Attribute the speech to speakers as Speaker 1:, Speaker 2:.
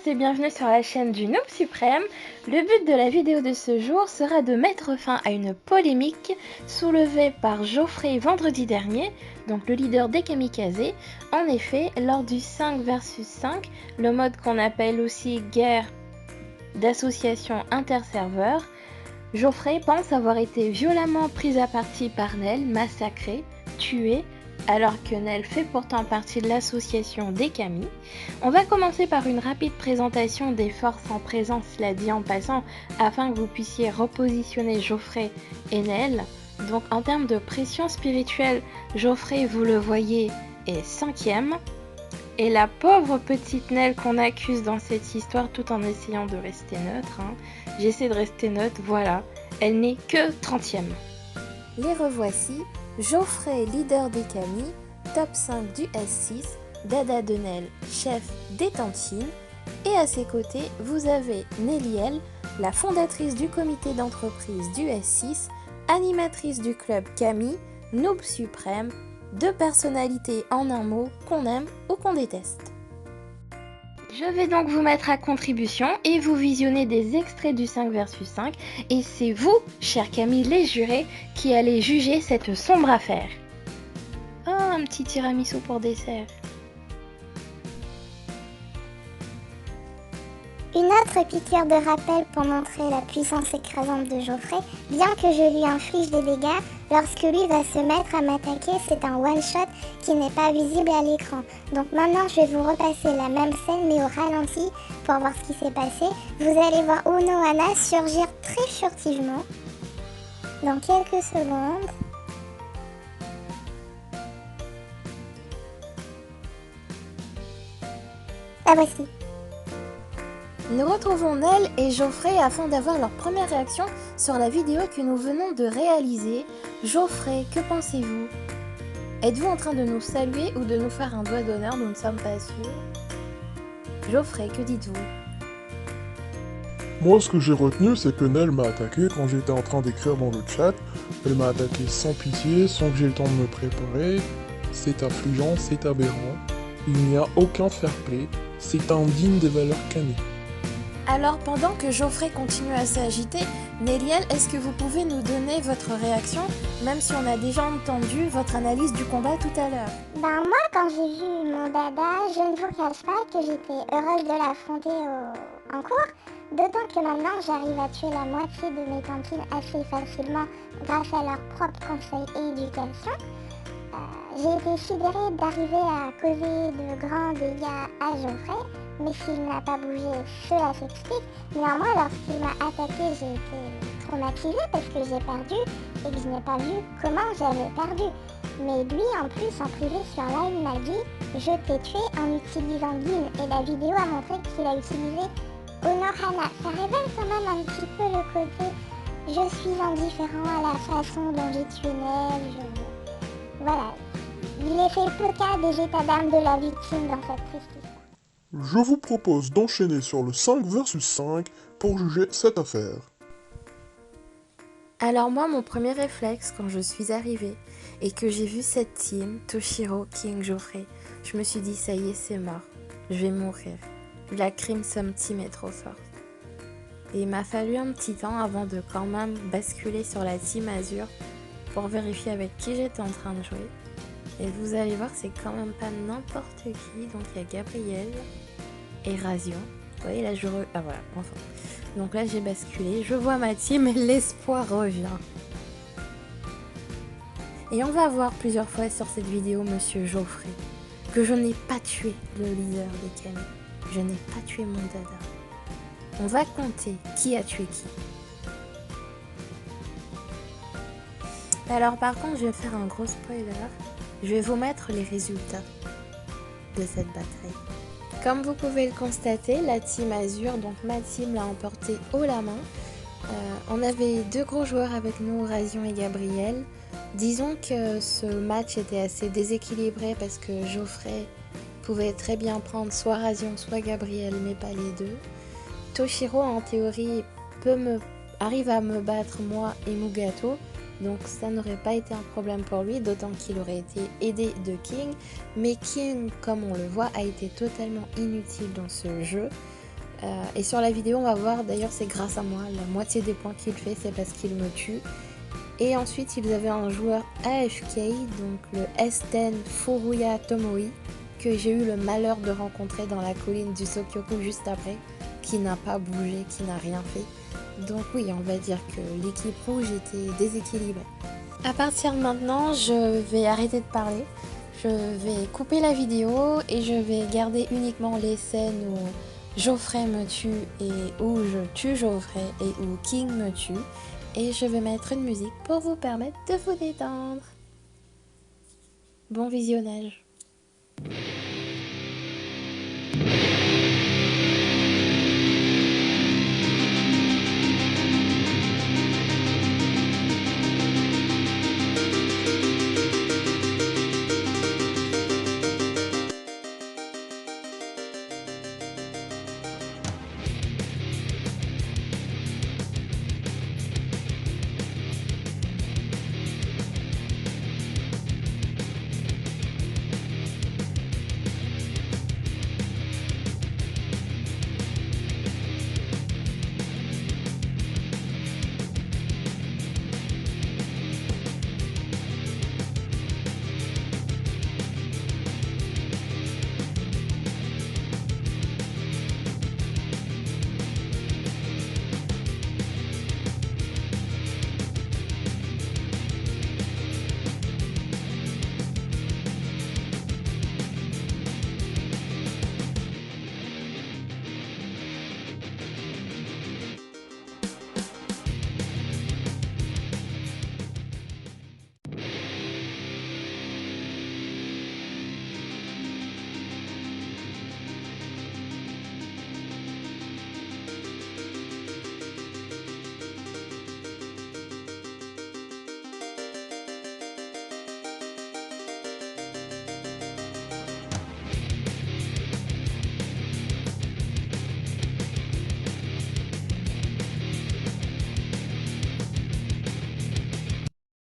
Speaker 1: et bienvenue sur la chaîne du Noob Suprême. Le but de la vidéo de ce jour sera de mettre fin à une polémique soulevée par Geoffrey vendredi dernier, donc le leader des Kamikazes. En effet, lors du 5 vs 5, le mode qu'on appelle aussi guerre d'association interserveurs, Geoffrey pense avoir été violemment pris à partie par Nel, massacré, tué, alors que Nel fait pourtant partie de l'association des Kami. On va commencer par une rapide présentation des forces en présence, cela dit en passant, afin que vous puissiez repositionner Geoffrey et Nel. Donc en termes de pression spirituelle, Geoffrey, vous le voyez, est 5e. Et la pauvre petite Nel qu'on accuse dans cette histoire tout en essayant de rester neutre, j'essaie de rester neutre, voilà, elle n'est que 30e.
Speaker 2: Les revoici, Geoffrey, leader des Kami, top 5 du S6, Dada de Nel, chef des Tantines, et à ses côtés, vous avez Nelliel, la fondatrice du comité d'entreprise du S6, animatrice du club Kami, Noob Suprême, deux personnalités en un mot qu'on aime ou qu'on déteste.
Speaker 1: Je vais donc vous mettre à contribution et vous visionner des extraits du 5 vs 5 et c'est vous, chers Kami les jurés, qui allez juger cette sombre affaire. Oh, un petit tiramisu pour dessert.
Speaker 3: Une autre piqûre de rappel pour montrer la puissance écrasante de Geoffrey, bien que je lui inflige des dégâts, lorsque lui va se mettre à m'attaquer, c'est un one-shot qui n'est pas visible à l'écran. Donc maintenant je vais vous repasser la même scène mais au ralenti pour voir ce qui s'est passé. Vous allez voir Unohana surgir très furtivement dans quelques secondes. La voici.
Speaker 2: Nous retrouvons Nel et Geoffrey afin d'avoir leur première réaction sur la vidéo que nous venons de réaliser. Geoffrey, que pensez-vous? Êtes-vous en train de nous saluer ou de nous faire un doigt d'honneur? Nous ne sommes pas sûrs. Geoffrey, que dites-vous?
Speaker 4: Moi, ce que j'ai retenu, c'est que Nel m'a attaqué quand j'étais en train d'écrire dans le chat. Elle m'a attaqué sans pitié, sans que j'ai le temps de me préparer. C'est affligeant, c'est aberrant. Il n'y a aucun fair play. C'est indigne des valeurs Kami.
Speaker 2: Alors, pendant que Geoffrey continue à s'agiter, Nelliel, est-ce que vous pouvez nous donner votre réaction, même si on a déjà entendu votre analyse du combat tout à l'heure?
Speaker 3: Ben moi, quand j'ai vu mon dada, je ne vous cache pas que j'étais heureuse de l'affronter en cours, d'autant que maintenant j'arrive à tuer la moitié de mes tantines assez facilement grâce à leurs propres conseils et éducation. J'ai été sidérée d'arriver à causer de grands dégâts à Geoffrey, mais s'il n'a pas bougé, cela s'explique. Néanmoins, lorsqu'il m'a attaqué, j'ai été traumatisée parce que j'ai perdu et que je n'ai pas vu comment j'avais perdu. Mais lui, en plus, en privé sur live, m'a dit « Je t'ai tué en utilisant Gin » et la vidéo a montré qu'il a utilisé Unohana. Ça révèle quand même un petit peu le côté « Je suis indifférent à la façon dont j'ai tué Nel ». Voilà. Il est fait peu cas des états d'âme de la victime dans cette triste histoire.
Speaker 4: Je vous propose d'enchaîner sur le 5 vs 5 pour juger cette affaire.
Speaker 2: Alors moi, mon premier réflexe quand je suis arrivée et que j'ai vu cette team, Toshiro, King, Geoffrey, je me suis dit ça y est, c'est mort, je vais mourir. La Crimson Team est trop forte. Et il m'a fallu un petit temps avant de quand même basculer sur la Team Azur pour vérifier avec qui j'étais en train de jouer. Et vous allez voir, c'est quand même pas n'importe qui. Donc il y a Gabriel et Razion. Vous voyez là, ah voilà, enfin. Donc là j'ai basculé, je vois ma team et l'espoir revient. Et on va voir plusieurs fois sur cette vidéo Monsieur Geoffrey que je n'ai pas tué le leader des Kami. Je n'ai pas tué mon dada. On va compter qui a tué qui. Alors par contre, je vais faire un gros spoiler. Je vais vous mettre les résultats de cette bataille. Comme vous pouvez le constater, la team Azur, donc ma team, l'a emporté haut la main. On avait deux gros joueurs avec nous, Razion et Gabriel. Disons que ce match était assez déséquilibré parce que Geoffrey pouvait très bien prendre soit Razion, soit Gabriel, mais pas les deux. Toshiro, en théorie, arrive à me battre moi et Mugato. Donc ça n'aurait pas été un problème pour lui, d'autant qu'il aurait été aidé de King. Mais King, comme on le voit, a été totalement inutile dans ce jeu. Et sur la vidéo, on va voir, d'ailleurs c'est grâce à moi, la moitié des points qu'il fait, c'est parce qu'il me tue. Et ensuite, ils avaient un joueur AFK, donc le S10 Furuya Tomoe, que j'ai eu le malheur de rencontrer dans la colline du Sokyoku juste après, qui n'a pas bougé, qui n'a rien fait. Donc oui, on va dire que l'équipe rouge était déséquilibrée. À partir de maintenant, je vais arrêter de parler. Je vais couper la vidéo et je vais garder uniquement les scènes où Geoffrey me tue et où je tue Geoffrey et où King me tue. Et je vais mettre une musique pour vous permettre de vous détendre. Bon visionnage.